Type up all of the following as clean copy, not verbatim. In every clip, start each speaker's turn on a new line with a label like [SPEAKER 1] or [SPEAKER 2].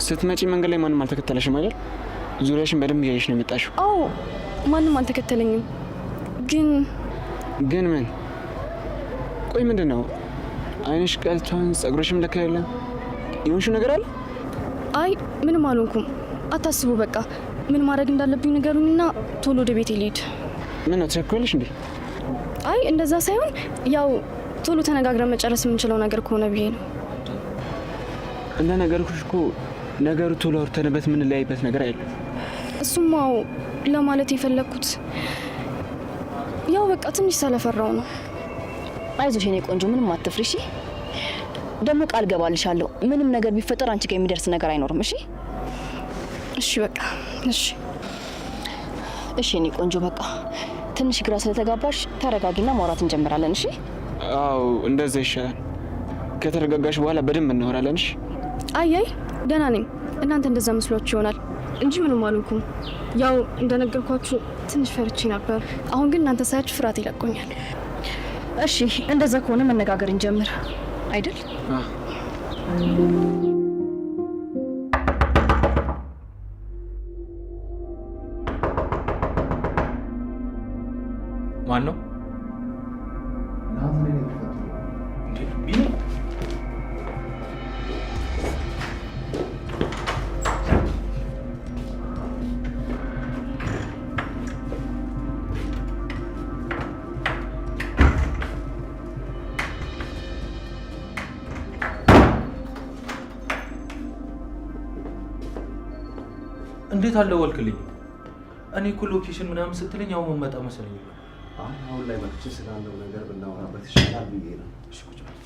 [SPEAKER 1] ስትመጪ መንገድ ላይ ማንም አልተከተለሽም አይደል? ዙሪያሽን በደንብ እያየሽ ነው የመጣሽው?
[SPEAKER 2] አዎ ማንም አልተከተለኝም።
[SPEAKER 1] ግን ምን? ቆይ ምንድን ነው? አይንሽ ቀልቷን፣ ጸጉርሽም ለካ የለም። የሆንሽው ነገር አለ?
[SPEAKER 2] አይ ምንም አልሆንኩም። አታስቡ። በቃ ምን ማድረግ እንዳለብኝ ንገሩኝና ቶሎ ወደ ቤቴ ልሂድ።
[SPEAKER 1] ምን ነው ትቸኩያለሽ እንዴ?
[SPEAKER 2] አይ እንደዛ ሳይሆን ያው ቶሎ ተነጋግረን መጨረስ የምንችለው ነገር ከሆነ ብዬ ነው።
[SPEAKER 1] እንደ ነገርኩሽ እኮ ነገሩ ቶሎ አውርተንበት የምንለያይበት ነገር አይደለም።
[SPEAKER 2] እሱማው ለማለት የፈለኩት ያው በቃ ትንሽ ስለፈራው ነው።
[SPEAKER 3] አይዞሽ የኔ ቆንጆ ምንም አትፍሪ እሺ። ደግሞ ቃል ገባልሻለሁ ምንም ነገር ቢፈጠር አንቺ ጋር የሚደርስ ነገር አይኖርም እሺ።
[SPEAKER 2] እሺ በቃ
[SPEAKER 3] እሺ የኔ ቆንጆ በቃ ትንሽ ግራ ስለተጋባሽ ተረጋጊና ማውራት እንጀምራለን እሺ።
[SPEAKER 1] አዎ እንደዛ ይሻላል። ከተረጋጋሽ በኋላ በደንብ እናወራለን እሺ።
[SPEAKER 2] አይ ደህና ነኝ። እናንተ እንደዛ መስሏችሁ ይሆናል እንጂ ምንም አልሆንኩም። ያው እንደነገርኳችሁ ትንሽ ፈርቼ ነበር። አሁን ግን እናንተ ሳያችሁ ፍርሃት ይለቆኛል።
[SPEAKER 3] እሺ እንደዛ ከሆነ መነጋገር እንጀምር አይደል?
[SPEAKER 4] ማን ነው? እንዴት አልደወልክልኝ? እኔ እኮ ሎኬሽን ምናምን ስትለኝ ያው መመጣ መሰለኝ።
[SPEAKER 5] አሁን ላይ መጥቼ ስላለው ነገር ብናወራበት ይሻላል ብዬ ነው።
[SPEAKER 4] እሺ ቁጭ በል።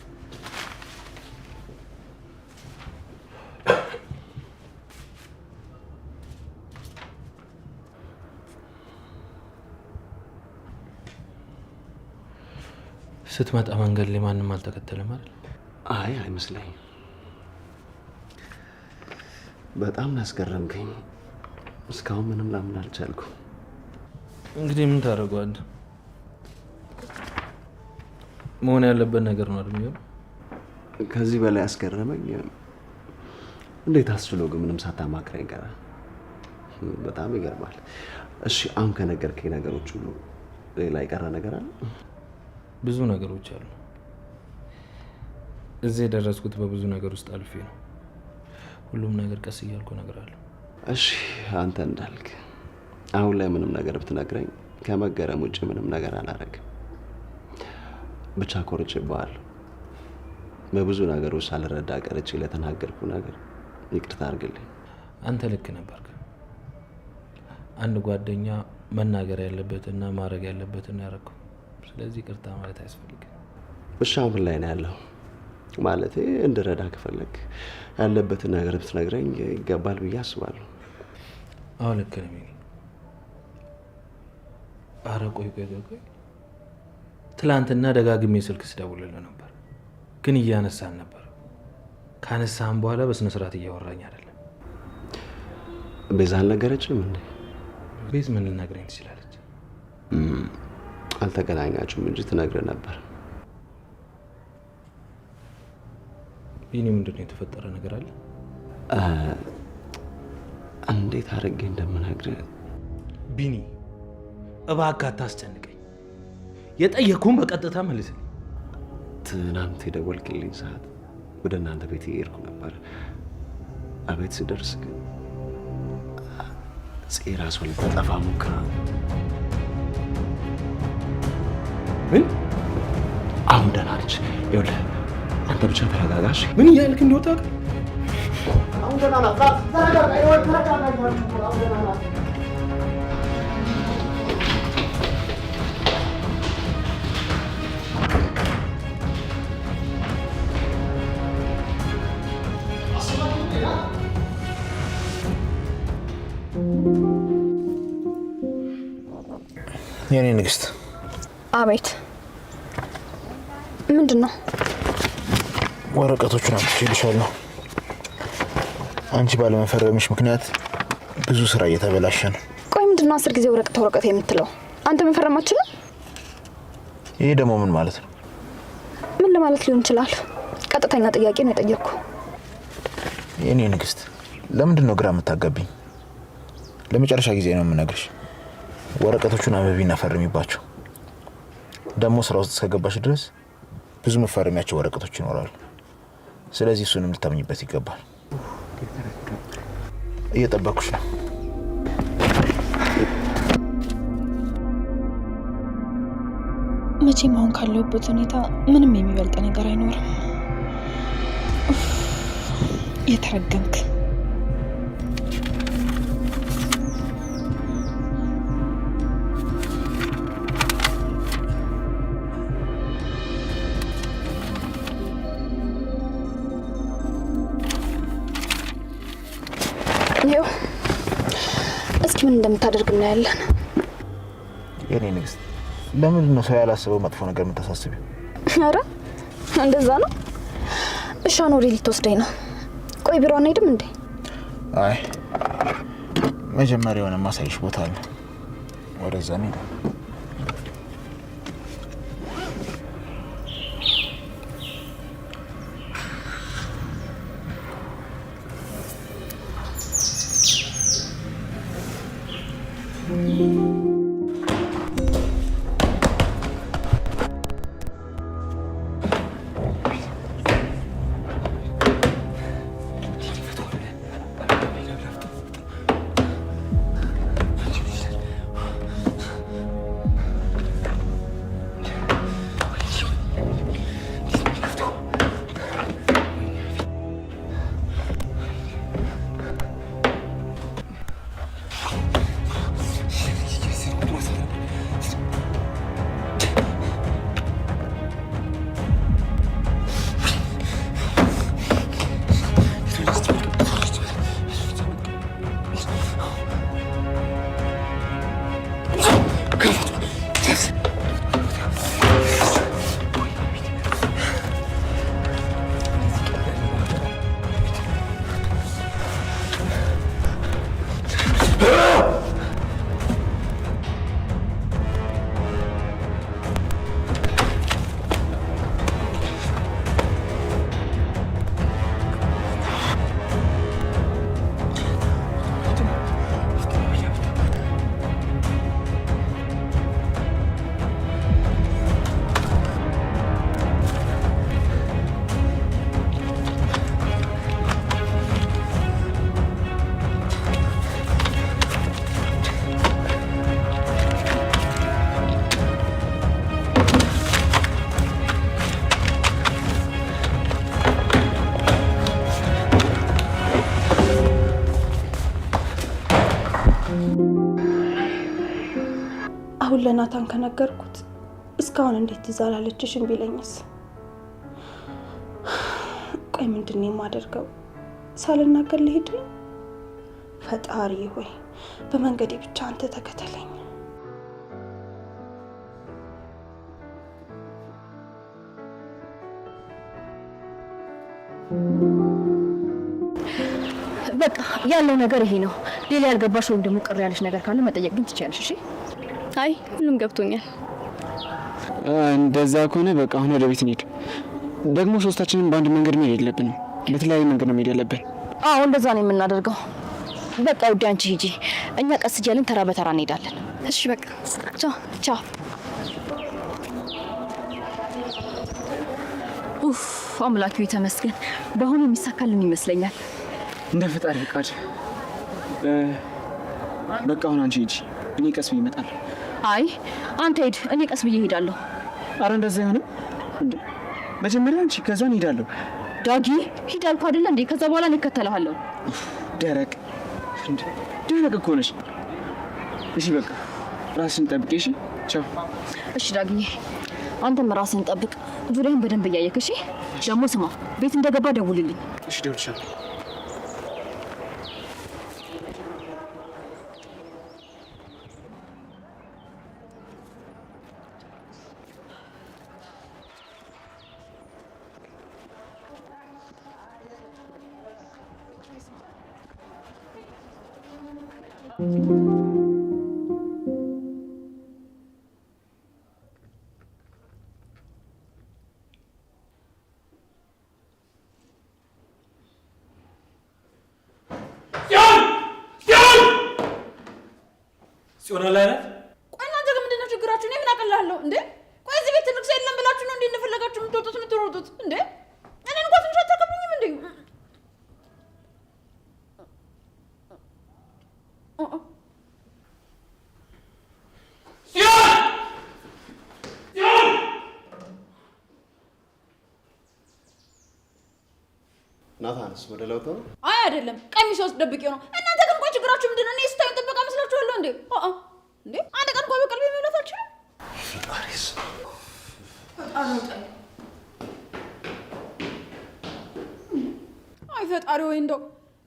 [SPEAKER 4] ስትመጣ መንገድ ላይ ማንም አልተከተለም አይደል?
[SPEAKER 5] አይ አይመስለኝም። በጣም ያስገረምከኝ። እስካሁን ምንም ላምን አልቻልኩም።
[SPEAKER 4] እንግዲህ ምን ታደርገዋለህ? መሆን ያለበት ነገር ነው አይደል?
[SPEAKER 5] ከዚህ በላይ ያስገረመኝ እንዴት አስፍሎ ግን ምንም ሳታማክረኝ ቀረ። በጣም ይገርማል። እሺ አሁን ከነገርከኝ ነገሮች ሁሉ ሌላ የቀረ ነገር አለ?
[SPEAKER 4] ብዙ ነገሮች አሉ። እዚህ የደረስኩት በብዙ ነገር ውስጥ አልፌ ነው። ሁሉም ነገር ቀስ እያልኩ እነግርሃለሁ።
[SPEAKER 5] እሺ አንተ እንዳልክ አሁን ላይ ምንም ነገር ብትነግረኝ ከመገረም ውጭ ምንም ነገር አላረግም። ብቻ ኮርቼብሃለሁ። በብዙ ነገሮች ሳልረዳ ቀርቼ ለተናገርኩ ነገር ይቅርታ አድርግልኝ።
[SPEAKER 4] አንተ ልክ ነበርክ። አንድ ጓደኛ መናገር ያለበትና ማድረግ ያለበትን ያደረገው። ስለዚህ ይቅርታ ማለት አያስፈልግም።
[SPEAKER 5] እሺ አሁን ላይ ነው ያለው ማለቴ እንድረዳ ከፈለክ ያለበትን ነገር ብትነግረኝ ይገባል ብዬ አስባለሁ።
[SPEAKER 4] አዎ ልክ ነህ። ኧረ ቆይ ትላንትና ደጋግሜ ስልክ ስደውልልህ ነበር፣ ግን እያነሳን ነበር። ካነሳን በኋላ በስነ ስርዓት እያወራኝ አይደለም።
[SPEAKER 5] ቤዛ አልነገረችም እንዴ?
[SPEAKER 4] ቤዝ ምን ልነግረኝ ትችላለች?
[SPEAKER 5] አልተገናኛችሁም እንጂ ትነግረህ ነበር።
[SPEAKER 4] ቢኒ ምንድን ነው የተፈጠረ ነገር አለ?
[SPEAKER 5] እንዴት አድርጌ እንደምነግርህ
[SPEAKER 4] ቢኒ እባክህ አታስጨንቀኝ። የጠየኩህን በቀጥታ መልስልኝ።
[SPEAKER 5] ትናንት የደወልክልኝ ሰዓት ወደ እናንተ ቤት እየሄድኩ ነበር። አቤት ስደርስ ግን ራሷ ልትጠፋ ሞክራ።
[SPEAKER 4] ምን?
[SPEAKER 5] አሁን ደህና ነች። ይኸውልህ አንተ ብቻ ተረጋጋሽ።
[SPEAKER 4] ምን እያልክ እንደወጣ
[SPEAKER 5] አሁን ደህና ናት። ተረጋጋ። ይኸውልህ ተረጋጋ። አሁን ደህና ናት።
[SPEAKER 6] የኔ ንግስት።
[SPEAKER 2] አቤት። ምንድነው?
[SPEAKER 6] ወረቀቶቹን አምጥቼልሻለሁ። አንቺ ባለመፈረምሽ ምክንያት ብዙ ስራ እየተበላሸ ነው።
[SPEAKER 2] ቆይ ምንድነው 10 ጊዜ ወረቀት የምትለው? አንተ መፈረም አትችልም?
[SPEAKER 6] ይሄ ደግሞ ምን ማለት ነው?
[SPEAKER 2] ምን ለማለት ሊሆን ይችላል? ቀጥተኛ ጥያቄ ነው የጠየቅኩ።
[SPEAKER 6] የኔ ንግስት ለምንድን ነው ግራ የምታጋቢኝ? ለመጨረሻ ጊዜ ነው የምነግርሽ። ወረቀቶቹን አንብቢና ፈርሚባቸው። ደግሞ ስራ ውስጥ እስከገባሽ ድረስ ብዙ መፈረሚያቸው ወረቀቶች ይኖራሉ። ስለዚህ እሱንም ልታምኝበት ይገባል። እየጠበኩሽ ነው።
[SPEAKER 7] መቼም አሁን ካለሁበት ሁኔታ ምንም የሚበልጥ ነገር አይኖርም። የተረገምክ
[SPEAKER 2] ይኸው እስኪ ምን እንደምታደርግ እናያለን።
[SPEAKER 6] የኔ ንግስት ለምንድን ነው ሰው ያላሰበው መጥፎ ነገር የምታሳስቢው?
[SPEAKER 2] አረ እንደዛ ነው። እሺ ኖሪ ልትወስደኝ ነው? ቆይ ቢሮ አንሄድም እንዴ?
[SPEAKER 6] አይ መጀመሪያ የሆነ ማሳይሽ ቦታ አለ፣ ወደዛ ነው።
[SPEAKER 7] አሁን ለናታን ከነገርኩት እስካሁን እንዴት ትዝ አላለችሽም ቢለኝስ? ቆይ ምንድን ነው የማደርገው? ሳልናገር ልሂድ? ፈጣሪ ሆይ በመንገዴ ብቻ አንተ ተከተለኝ።
[SPEAKER 3] በቃ ያለው ነገር ይሄ ነው። ሌላ ያልገባሽ ወይም ደግሞ ቅር ያለሽ ነገር ካለ መጠየቅ ግን ትችያለሽ። እሺ?
[SPEAKER 2] አይ ሁሉም ገብቶኛል።
[SPEAKER 1] እንደዛ ከሆነ በቃ አሁን ወደ ቤት እንሂድ። ደግሞ ሶስታችንም በአንድ መንገድ መሄድ የለብንም፣ በተለያየ መንገድ ነው መሄድ ያለብን።
[SPEAKER 3] አዎ እንደዛ ነው የምናደርገው። በቃ ውዴ አንቺ ሂጂ፣ እኛ ቀስ እያልን ተራ በተራ እንሄዳለን።
[SPEAKER 2] እሺ በቃ ቻው
[SPEAKER 3] ቻው። ኡፍ አምላኪው ተመስገን። በአሁኑ የሚሳካልን ይመስለኛል።
[SPEAKER 1] እንደ ፈጣሪ ፈቃድ። በቃ አሁን አንቺ ሂጂ፣ እኔ ቀስ ብዬ እመጣለሁ።
[SPEAKER 3] አይ አንተ ሂድ፣ እኔ ቀስ ብዬ እሄዳለሁ።
[SPEAKER 1] አረ እንደዛ አይሆንም። መጀመሪያ አንቺ ከዛ እሄዳለሁ።
[SPEAKER 3] ዳጊ ሂድ አልኩህ አይደለ እንዴ? ከዛ በኋላ እኔ እከተልሃለሁ።
[SPEAKER 1] ደረቅ ደረቅ እኮ ነሽ። እሺ በቃ ራስን ጠብቂ። እሺ ቻው።
[SPEAKER 3] እሺ ዳጊ አንተም ራስን ጠብቅ፣ ዙሪያን በደንብ እያየክ። እሺ ደግሞ ስማ፣ ቤት እንደገባ ደውልልኝ።
[SPEAKER 1] እሺ ደውልልሻለሁ።
[SPEAKER 4] ጽዮን ላይ አይደል?
[SPEAKER 8] ቆይ እናንተ ግን ምንድነው ችግራችሁ? እኔ ምን አቀላለሁ እንዴ? ቆይ እዚህ ቤት ትልቅ ሰው የለም ብላችሁ ነው እንዴ እንደፈለጋችሁ የምትሮጡት እንዴ? እኔን እንኳን ትንሽ አታከብሩኝም እንዴ?
[SPEAKER 5] ናታንስ ወደ ለውጥ ነው?
[SPEAKER 8] አይ አይደለም፣ ቀሚስ ውስጥ ደብቄው ነው። እናንተ ግን ቆይ ችግራችሁ ምንድነው? እኔ ስታዩን ጥበቃ መስላችኋለሁ እንዴ? እንዴ አንድ ቀን ቆይ በቀልቤ መብላት አልችልም።
[SPEAKER 5] ፈጣሪስ
[SPEAKER 8] አይ ፈጣሪ ወይ እንደው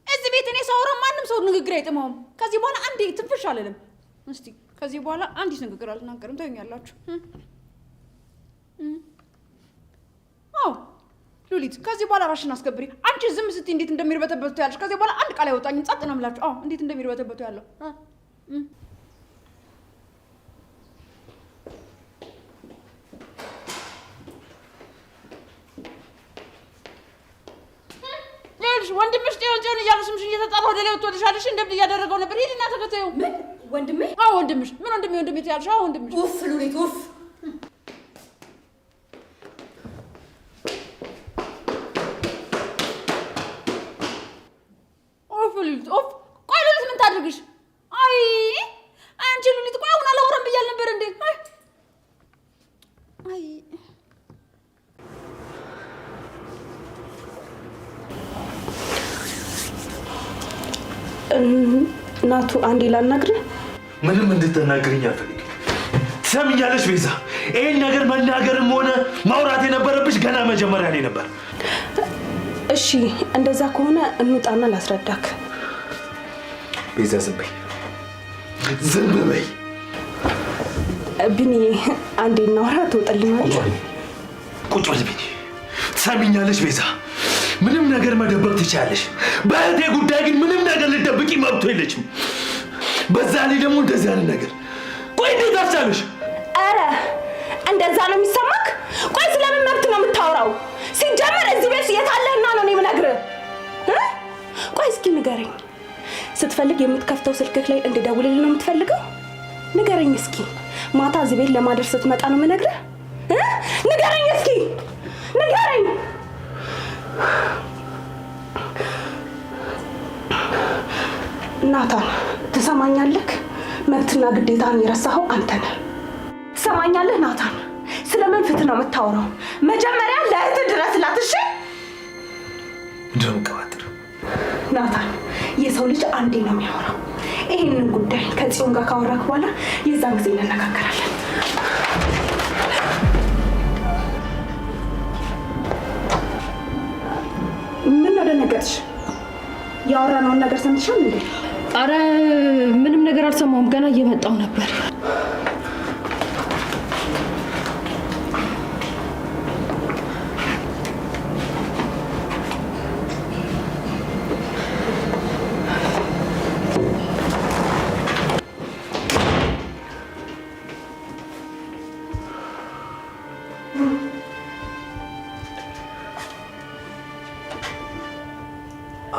[SPEAKER 8] እዚህ ቤት እኔ ሳወራ ማንም ሰው ንግግር አይጥመውም። ከዚህ በኋላ አንዴ ትንፍሽ አልልም። እስቲ ከዚህ በኋላ አንዲት ንግግር አልናገርም። ታዩኛላችሁ። አዎ ሉሊት፣ ከዚህ በኋላ ራስሽን አስከብሪ። አንቺ ዝም ስትይ እንዴት እንደሚርበተበቱ ያለሽ። ከዚህ በኋላ አንድ ቃል አይወጣኝም። ጸጥ ነው የምላችሁ። አዎ እንዴት እንደሚርበተበቱ ያለው ወንድምሽ ጤውን እያሉ ስምሽን እየተጣራ ወደ ላይ ወጥቶልሻልሽ። እንደምን እያደረገው ነበር? ሂድና ተከታዩ። ምን ወንድሜ? አዎ ወንድምሽ። ምን ወንድሜ ትያለሽ? አዎ ወንድምሽ። ኡፍ ሉሊት ኡፍ። ኡፍ ሉሊት ኡፍ። ቆይ ሉሊት ምን ታድርግሽ? አይ አንቺ ሉሊት፣ ቆይ አሁን አላወራም ብያል ነበር እንዴ? አይ
[SPEAKER 7] ናቱ አንዴ ላናግርህ።
[SPEAKER 9] ምንም እንድትናገሪኝ አልፈልግም። ትሰሚኛለሽ ቤዛ? ይሄን ነገር መናገርም ሆነ ማውራት የነበረብሽ ገና መጀመሪያ ላይ ነበር።
[SPEAKER 7] እሺ እንደዛ ከሆነ እንውጣና ላስረዳክ።
[SPEAKER 9] ቤዛ ዝም በይ፣ ዝም በይ።
[SPEAKER 7] ቢኒ አንዴ እናውራ። ትወጣልኛለሽ?
[SPEAKER 9] ቁጭ በል ቢኒ። ትሰሚኛለሽ ቤዛ? ምንም ነገር መደበቅ ትችያለሽ። በእህቴ ጉዳይ ግን ምንም ነገር ልደብቂ መብቱ የለችም። በዛ ላይ ደግሞ እንደዚህ አይነት ነገር ቆይ እንዴት አስቻለሽ?
[SPEAKER 7] ኧረ እንደዛ ነው የሚሰማክ? ቆይ ስለምን መብት ነው የምታወራው? ሲጀመር እዚህ ቤት የታለህና ነው እኔ የምነግርህ? ቆይ እስኪ ንገረኝ። ስትፈልግ የምትከፍተው ስልክክ ላይ እንድደውልልህ ነው የምትፈልገው? ንገረኝ እስኪ። ማታ እዚህ ቤት ለማደር ስትመጣ ነው የምነግርህ? ንገረኝ እስኪ ንገረኝ። ናታን ትሰማኛለህ? መብትና ግዴታን የረሳኸው አንተ ነህ። ትሰማኛለህ ናታን? ስለምን ፍትህ ነው የምታወራው? መጀመሪያ ለእህትህ ድረስላት። እሺ
[SPEAKER 9] እንደምቀባጥር
[SPEAKER 7] ናታን፣ የሰው ልጅ አንዴ ነው የሚያወራው። ይህንን ጉዳይ ከጽዮን ጋር ካወራክ በኋላ የዛን ጊዜ እንነጋገራለን። ምን ነው ደነገጥሽ? ያወራነውን ነገር ሰምተሻል እንዴ?
[SPEAKER 2] አረ ምንም ነገር አልሰማሁም። ገና እየመጣሁ ነበር።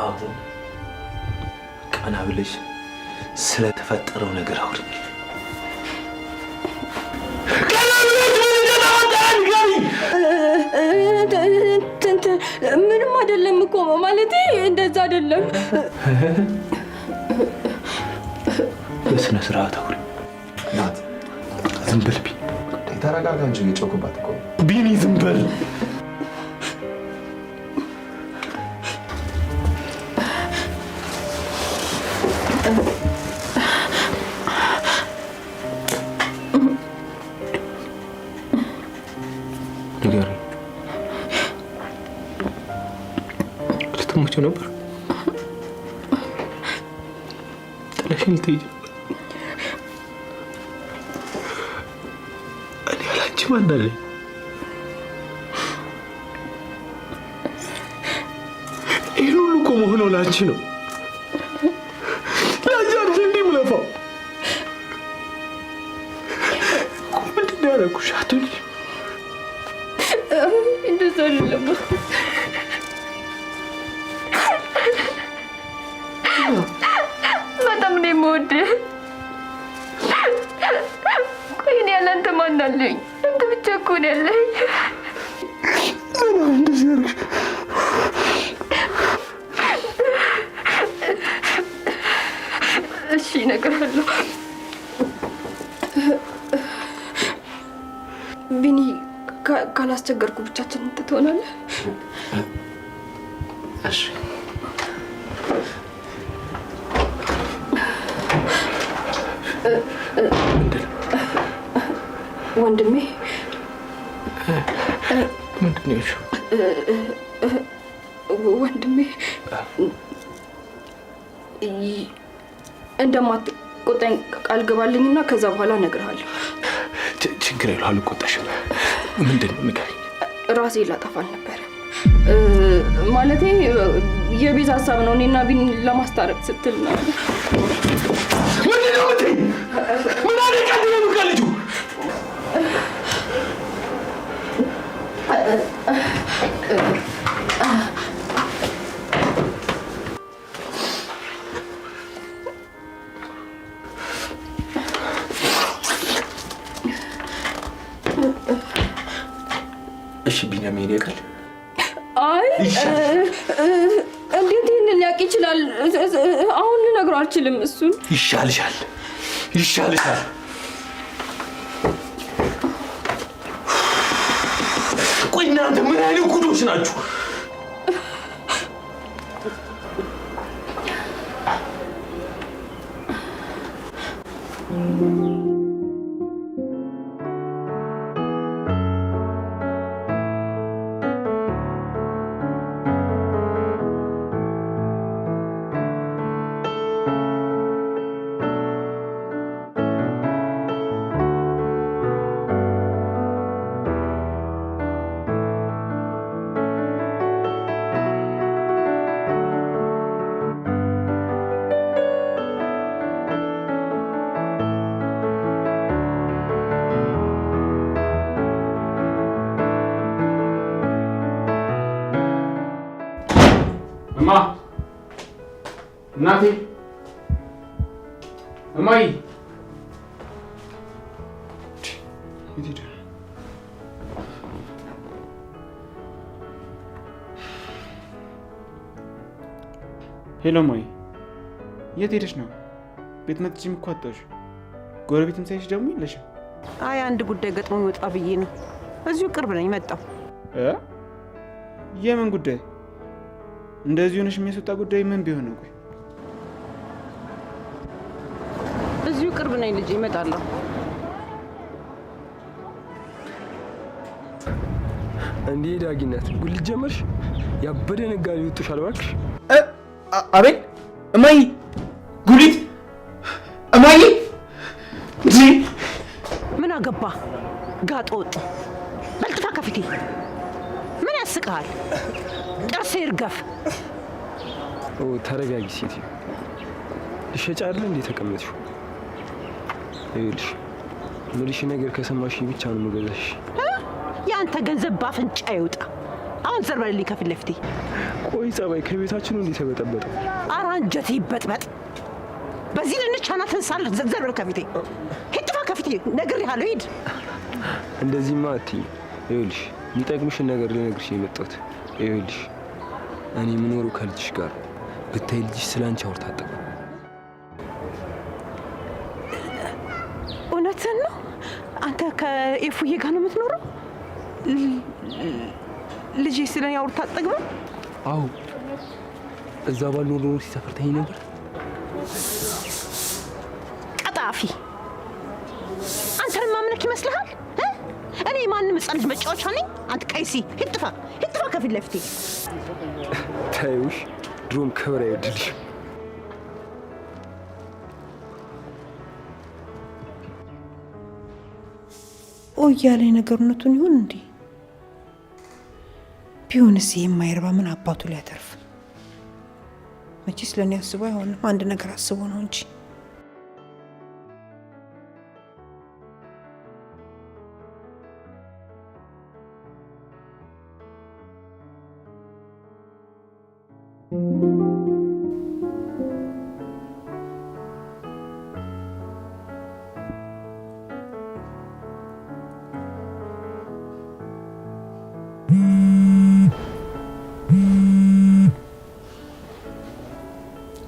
[SPEAKER 9] አሁን ቀና ብለሽ ስለተፈጠረው ነገር አውሪኝ። ቀና ብለሽ ምን እንደተፈጠረ ንገሪኝ።
[SPEAKER 2] ምንም አይደለም እኮ ማለቴ እንደዛ አይደለም።
[SPEAKER 9] በስነ ስርዓት አውሪ። ናት ዝም በል ቢኒ።
[SPEAKER 5] ተረጋጋ እንጂ እየጮህኩባት እኮ
[SPEAKER 9] ቢኒ ዝም በል። ንገሪኝ። ልትሞቺ ነበር? ጥለሽኝ ልትሄጂ ነበር? እኔ ያላንቺ ማን አለኝ? ይህን ሁሉ እኮ መሆነው ላንቺ ነው። ላንቺ አይደል እንዲህ የምለፋው? ቆይ ምንድን ነው ያደረኩሽ? አትሁኝ።
[SPEAKER 2] እንደዛ አይደለም። በጣም ነው የምወድህ። አለኝ። አንተ ብቻ እኮ ነው ያለኝ።
[SPEAKER 9] እንደዚህ ያደርግሽ
[SPEAKER 2] እሺ እነግርሃለሁ። ቢኒ ካላስቸገርኩ ብቻችንን ትሆናለህ?
[SPEAKER 5] እሺ
[SPEAKER 2] ወንድሜ
[SPEAKER 4] ምንድን ነው ያልሽው?
[SPEAKER 2] ወንድሜ እንደማትቆጣኝ ቃል ገባልኝና ከዛ በኋላ እነግርሃለሁ።
[SPEAKER 4] ችግር የለውም አልቆጣሽም። ምንድን ነው ንገሪኝ።
[SPEAKER 2] ራሴ ላጠፋ አልነበረ ማለቴ የቤዛ ሀሳብ ነው። እኔና ቢን ለማስታረቅ ስትል ነው።
[SPEAKER 9] ምንድን ነው የምትይኝ? ምን አደረጋት ነው ከልጁ? እሺ ቢኒያሚን ያውቃል?
[SPEAKER 2] አይ እንዴት ይህንን ሊያውቅ ይችላል? አሁን ልነግረው አልችልም። እሱን
[SPEAKER 9] ይሻልሻል። ቆይ እናንተ ምን አይነት ጉዶች ናችሁ?
[SPEAKER 1] እናቴ እማዬ ሄሎ እማዬ የት ሄደሽ ነው? ቤት መጥቼም እኮ አጣሁሽ። ጎረቤትም ሳይሽ ደግሞ የለሽም።
[SPEAKER 10] አይ አንድ ጉዳይ ገጥሞኝ ወጣ ብዬ ነው። እዚሁ ቅርብ ነኝ መጣሁ።
[SPEAKER 1] የምን ጉዳይ? እንደዚህ ሆነሽ የሚያስወጣ ጉዳይ ምን ቢሆን ነው? ቆይ
[SPEAKER 10] እዚሁ ቅርብ ነኝ ልጄ፣ እመጣለሁ።
[SPEAKER 11] እንዴ ዳጊነት ጉልት ጀመርሽ? ያበደ ነጋዴ ወጥቷል እባክሽ።
[SPEAKER 1] አቤል እማዬ፣ ጉሊት እማዬ።
[SPEAKER 10] ምን አገባ ጋጦ ወጥ በልጥፋ ከፊቴ። ምን ያስቅሃል? ጥርሴ ይርገፍ።
[SPEAKER 11] ተረጋጊ ሴትዮ። ልሸጫ አይደል እንዴ ተቀመጥሽው? ይኸውልሽ ምልሽ ነገር ከሰማሽ ብቻ ነው የምገዛሽ።
[SPEAKER 10] ያንተ ገንዘብ ባፍንጫ ይውጣ። አሁን ዘር በልልኝ ከፊት ለፊቴ።
[SPEAKER 11] ቆይ ጸባይ ከቤታችን እንዴ ተበጠበጠ?
[SPEAKER 10] ኧረ አንጀቴ ይበጥበጥ። በዚህ ልንቻናትን ሳል ዘር በል ከፊቴ። ሂድ ጥፋ ከፊቴ ነግሬሃለሁ። ሂድ።
[SPEAKER 11] እንደዚህማ አትይኝ። ይኸውልሽ የሚጠቅምሽን ነገር ልነግርሽ የመጣሁት። ይኸውልሽ እኔ የምኖረው ከልጅሽ ጋር ብታይ ልጅሽ ስላንቺ አውርታ አጠቅም።
[SPEAKER 10] እውነትህን ነው? አንተ ከኤፉዬ ጋር ነው የምትኖረው? ልጄ ስለኔ አውርታ አጠግበም?
[SPEAKER 11] አዎ እዛ ባልኖር ኖሮ ሲሰፈርተኝ ነበር።
[SPEAKER 10] ቀጣፊ! አንተን ማምለክ ይመስልሃል? እኔ ማንም ሕፃን ልጅ መጫወቻ ነኝ? አንተ ቀይሲ! ሂድ ጥፋ ከፊት ለፊቴ።
[SPEAKER 11] ታዩሽ ድሮም ክብር አይወድልሽም።
[SPEAKER 10] ያለኝ ነገር እውነቱን ይሁን እንዴ? ቢሆንስ የማይረባ ምን አባቱ ሊያተርፍ? መቼስ ለእኔ አስቦ አይሆንም። አንድ ነገር አስቦ ነው እንጂ።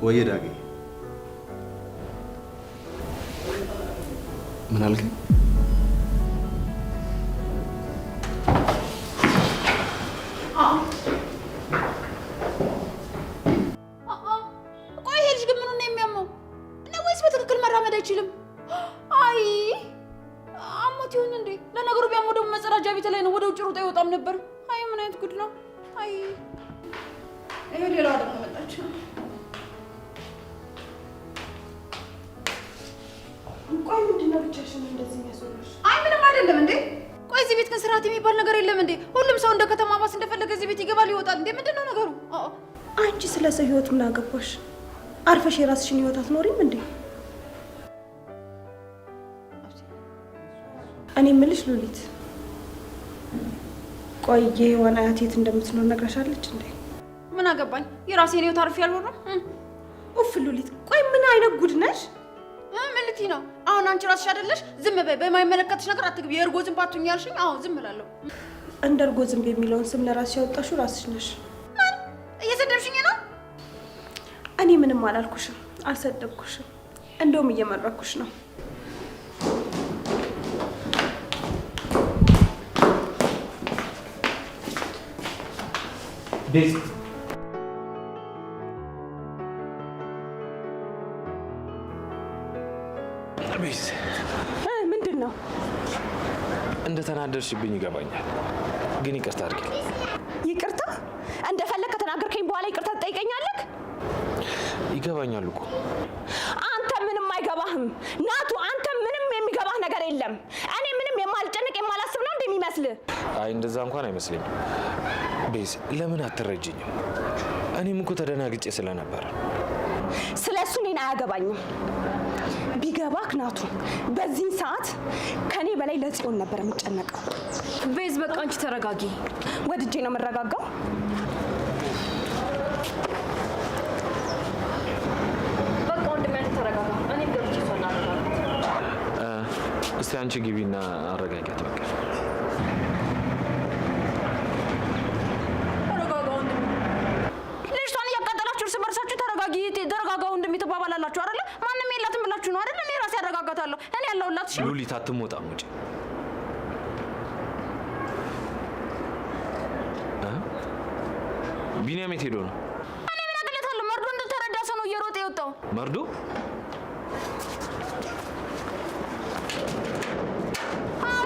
[SPEAKER 5] ወይ ዳጊ ምን አልከኝ?
[SPEAKER 8] ቆይ ይሄ ልጅ ግን ምኑን ነው የሚያመው? ነው ወይስ በትክክል መራመድ አይችልም? አይ አሞት ይሁን እንዴ? ለነገሩ ቢያመው ደግሞ መጸዳጃ ቤት ላይ ነው፣ ወደ ውጭ ሩጣ ይወጣም ነበር። አይ ምን አይነት ጉድ ነው? አይ ይሄ ሌላ ደግሞ መጣች።
[SPEAKER 7] ቆይ ምንድን ነው ብቻሽን እንደዚህ የሚያስወራሽ?
[SPEAKER 8] አይ ምንም አይደለም እንዴ። ቆይ እዚህ ቤት ግን ስርዓት የሚባል ነገር የለም እንዴ? ሁሉም ሰው እንደ ከተማ ባስ እንደፈለገ እዚህ ቤት ይገባል ይወጣል እንዴ? ምንድን ነው ነገሩ?
[SPEAKER 7] አንቺ ስለ ሰው ህይወት ምን አገባሽ? አርፈሽ የራስሽን ህይወት አትኖሪም እንዴ? እኔ የምልሽ ሉሊት፣ ቆይ የሔዋን አያት የት እንደምትኖር ነግራሻለች እንዴ?
[SPEAKER 8] ምን አገባኝ? የራሴን ህይወት አርፌ ያልሆነም።
[SPEAKER 7] ኡፍ ሉሊት፣ ቆይ ምን አይነት ጉድ ነሽ?
[SPEAKER 8] ምን ልትይ ነው አሁን? አንቺ ራስሽ አይደለሽ? ዝም በይ፣ በማይመለከትሽ ነገር አትግቢ። የእርጎ ዝንብ አትሁኝ ያልሽኝ? አዎ ዝም እላለሁ።
[SPEAKER 7] እንደ እርጎ ዝንብ የሚለውን ስም ለራስሽ ያወጣሽው ራስሽ ነሽ።
[SPEAKER 8] እየሰደብሽኝ ነው?
[SPEAKER 7] እኔ ምንም አላልኩሽም፣ አልሰደብኩሽም። እንደውም እየመረኩሽ ነው።
[SPEAKER 4] ቤዛ
[SPEAKER 7] ምንድን ነው?
[SPEAKER 4] እንደተናደድሽብኝ ይገባኛል፣ ግን ይቅርታ አድርጊልኝ።
[SPEAKER 7] ይቅርታ? እንደፈለግ ከተናገርከኝ በኋላ ይቅርታ ትጠይቀኛለህ?
[SPEAKER 4] ይገባኛል እኮ
[SPEAKER 7] አንተ ምንም አይገባህም ናቱ። አንተ ምንም የሚገባህ ነገር የለም። እኔ ምንም የማልጨንቅ የማላስብ ነው እንደሚመስልህ?
[SPEAKER 4] አይ እንደዛ እንኳን አይመስለኝም። ቤዝ ለምን አትረጅኝም? እኔም እኮ ተደናግጬ ስለነበረ።
[SPEAKER 7] ስለ እሱ እኔን አያገባኝም። ቢገባክ ናቱ፣ በዚህ ሰዓት ከኔ በላይ ለጽዮን ነበር የምጨነቀው።
[SPEAKER 2] ቤዝ በቃ አንቺ ተረጋጊ።
[SPEAKER 7] ወድጄ ነው የምረጋጋው።
[SPEAKER 2] በቃ ወንድሜ አንቺ ተረጋጋ። እኔም ገብቼ እሷን አረጋጋት።
[SPEAKER 4] እስቲ አንቺ ግቢና አረጋጊያት በቃ።
[SPEAKER 8] ተረጋጋ ወንድሜ ትባባላላችሁ አይደለ? ማንም የላትም ብላችሁ ነው አይደል? እኔ ራሴ አረጋጋታለሁ። እኔ ያለሁላት። እሺ
[SPEAKER 4] ሉሊት አትሞጣም ውጪ። ቢኒያም የት ሄዶ ነው?
[SPEAKER 8] እኔ ምን አገለታለሁ? መርዶ እንደተረዳ ሰው ነው እየሮጠ የወጣው።
[SPEAKER 4] መርዶ?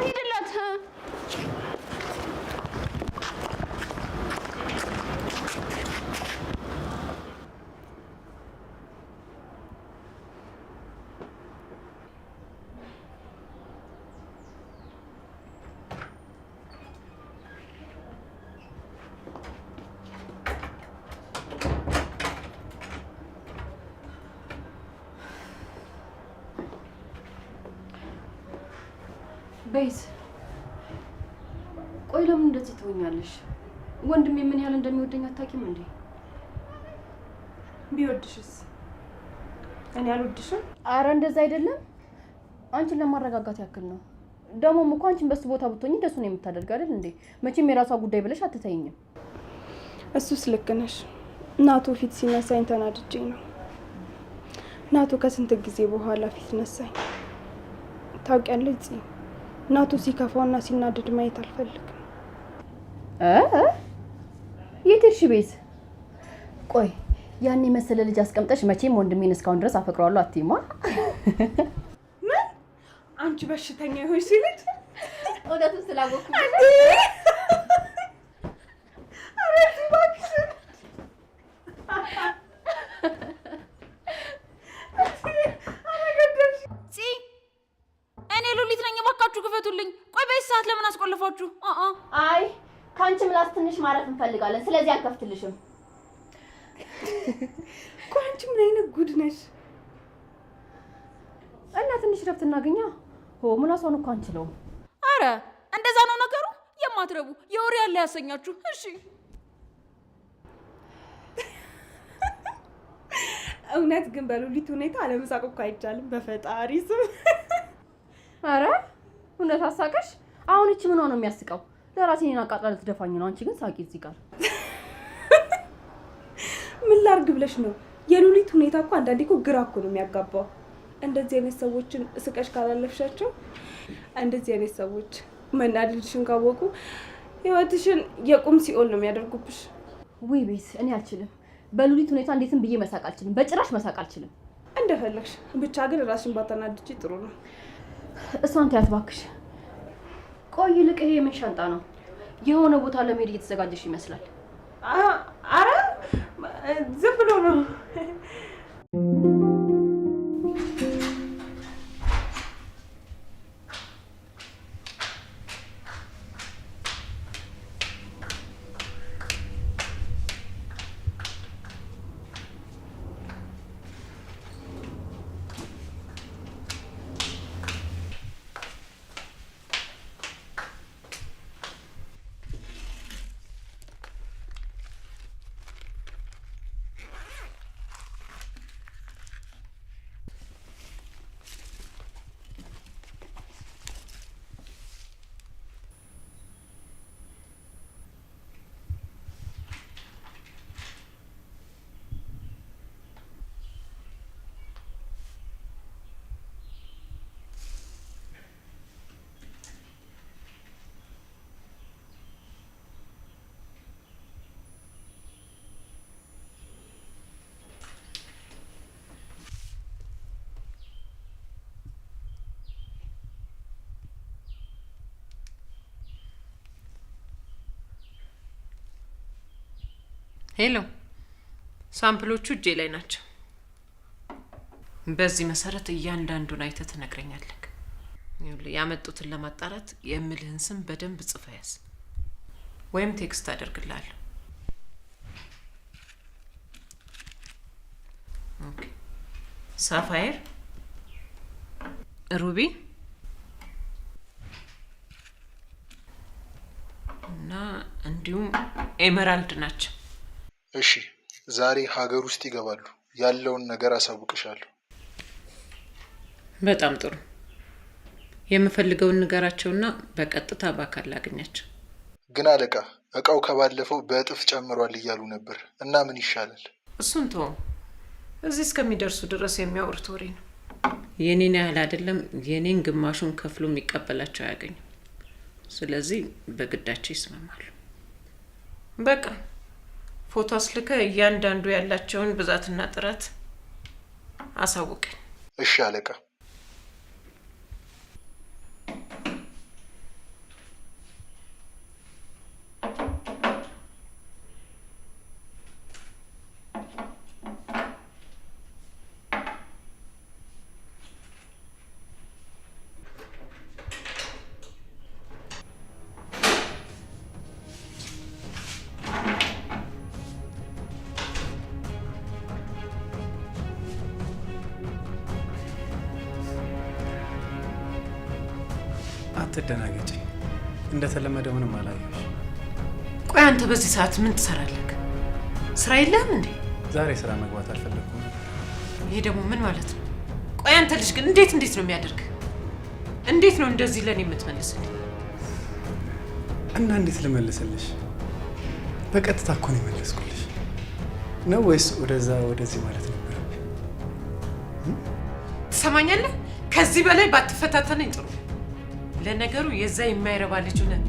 [SPEAKER 8] ሂድለት።
[SPEAKER 2] ቤዝ ቆይ ለምን እንደዚህ ትሆኛለሽ? ወንድሜ ምን ያህል እንደሚወደኝ አታውቂም እንዴ?
[SPEAKER 7] ቢወድሽስ? እኔ አልወድሽም?
[SPEAKER 2] አረ እንደዛ አይደለም። አንቺን ለማረጋጋት ያክል ነው። ደግሞም እኮ አንቺን በሱ ቦታ ብትሆኚ እንደሱ ነው የምታደርግ አይደል እንዴ? መቼም የራሷ ጉዳይ ብለሽ አትተይኝም።
[SPEAKER 7] እሱስ ልክ ነሽ። ናቱ ፊት ሲነሳኝ ተናድጄ ነው። ናቱ ከስንት ጊዜ በኋላ ፊት ነሳኝ። ታውቂያለሽ ጽ ናቱ ሲከፋውና ሲናደድ ማየት አልፈልግም።
[SPEAKER 2] የት ሄድሽ ቤዝ? ቆይ ያን መሰለ ልጅ አስቀምጠሽ መቼም ወንድሜን እስካሁን ድረስ አፈቅረዋለሁ አትይማ?
[SPEAKER 7] ምን? አንቺ በሽተኛ ይሆንሽ ሲልት
[SPEAKER 2] ወደቱን ስላወኩ
[SPEAKER 8] እኔ ሉሊት ነኝ። እባካችሁ ክፈቱልኝ። ቆይ በዚህ ሰዓት ለምን አስቆልፋችሁ?
[SPEAKER 2] አይ ካንቺ ምላስ ትንሽ ማረፍ እንፈልጋለን። ስለዚህ አልከፍትልሽም።
[SPEAKER 7] ቆይ አንቺ ምን አይነት ጉድ ነሽ?
[SPEAKER 2] እና ትንሽ ረፍት እናገኛ። ምላሷን እኮ አንችለውም።
[SPEAKER 8] አረ እንደዛ ነው ነገሩ። የማትረቡ የወሬ ያለ ያሰኛችሁ። እሺ
[SPEAKER 7] እውነት ግን በሉሊት ሁኔታ አለመሳቅ እኮ አይቻልም። በፈጣሪ ስም
[SPEAKER 2] አረ እውነት አሳቀሽ? አሁን እቺ ምን ሆነ የሚያስቀው? ለራሴን አቃጥላ ልትደፋኝ ነው። አንቺ ግን ሳቂ እዚህ ጋር።
[SPEAKER 7] ምን ላርግ ብለሽ ነው? የሉሊት ሁኔታ እኮ አንዳንዴ እኮ ግራ እኮ ነው የሚያጋባው። እንደዚህ አይነት ሰዎችን ስቀሽ ካላለፍሻቸው እንደዚህ አይነት ሰዎች መናደድሽን ካወቁ ህይወትሽን የቁም ሲኦል ነው የሚያደርጉብሽ።
[SPEAKER 3] ውይ ቤት እኔ አልችልም። በሉሊት ሁኔታ እንዴትም ብዬ መሳቅ አልችልም። በጭራሽ መሳቅ አልችልም።
[SPEAKER 7] እንደፈለግሽ ብቻ ግን ራስሽን ባታናድጂ ጥሩ ነው።
[SPEAKER 3] እሷን ተያት እባክሽ። ቆይ ልቅ ይሄ ምን ሻንጣ ነው? የሆነ ቦታ ለመሄድ እየተዘጋጀሽ ይመስላል።
[SPEAKER 7] አረ ዝም ብሎ ነው።
[SPEAKER 12] ሄሎ፣ ሳምፕሎቹ እጄ ላይ ናቸው። በዚህ መሰረት እያንዳንዱን አይተህ ትነግረኛለህ። ያመጡትን ለማጣራት የምልህን ስም በደንብ ጽፈህ ያዝ፣ ወይም ቴክስት አደርግልሃለሁ። ኦኬ። ሳፋየር፣ ሩቢ እና እንዲሁም ኤመራልድ ናቸው።
[SPEAKER 13] እሺ፣ ዛሬ ሀገር ውስጥ ይገባሉ። ያለውን ነገር አሳውቅሻለሁ።
[SPEAKER 12] በጣም ጥሩ። የምፈልገውን ንገራቸውና በቀጥታ በአካል ላገኛቸው።
[SPEAKER 13] ግን አለቃ፣ እቃው ከባለፈው በእጥፍ ጨምሯል እያሉ ነበር እና ምን ይሻላል?
[SPEAKER 12] እሱን ተወው። እዚህ እስከሚደርሱ ድረስ የሚያወሩት ወሬ ነው። የኔን ያህል አይደለም፣ የኔን ግማሹን ከፍሎ የሚቀበላቸው አያገኙም። ስለዚህ በግዳቸው ይስማማሉ። በቃ ፎቶ አስልከ እያንዳንዱ ያላቸውን ብዛትና ጥራት አሳውቀኝ።
[SPEAKER 13] እሺ አለቃ።
[SPEAKER 1] አትደናገጪ። እንደተለመደው ምንም አላየሁሽ።
[SPEAKER 12] ቆይ አንተ በዚህ ሰዓት ምን ትሰራለህ? ስራ የለህም እንዴ?
[SPEAKER 1] ዛሬ ስራ መግባት አልፈለኩም።
[SPEAKER 12] ይሄ ደግሞ ምን ማለት ነው? ቆይ አንተ ልጅ ግን እንዴት ነው የሚያደርግ? እንዴት ነው እንደዚህ ለኔ የምትመልስልኝ?
[SPEAKER 1] እና እንዴት ልመልስልሽ? በቀጥታ እኮ ነው የመለስኩልሽ። ነው ወይስ ወደዛ ወደዚህ ማለት ነበር?
[SPEAKER 12] ትሰማኛለህ? ከዚህ በላይ ባትፈታተነኝ ጥሩ። ለነገሩ የዛ የማይረባ ልጅ ነህ።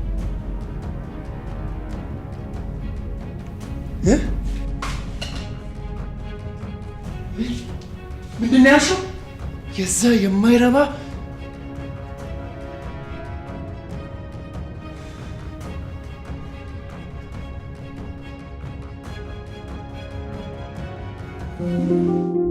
[SPEAKER 9] ምንድን ነው ያልሽው? የዛ የማይረባ
[SPEAKER 1] ነው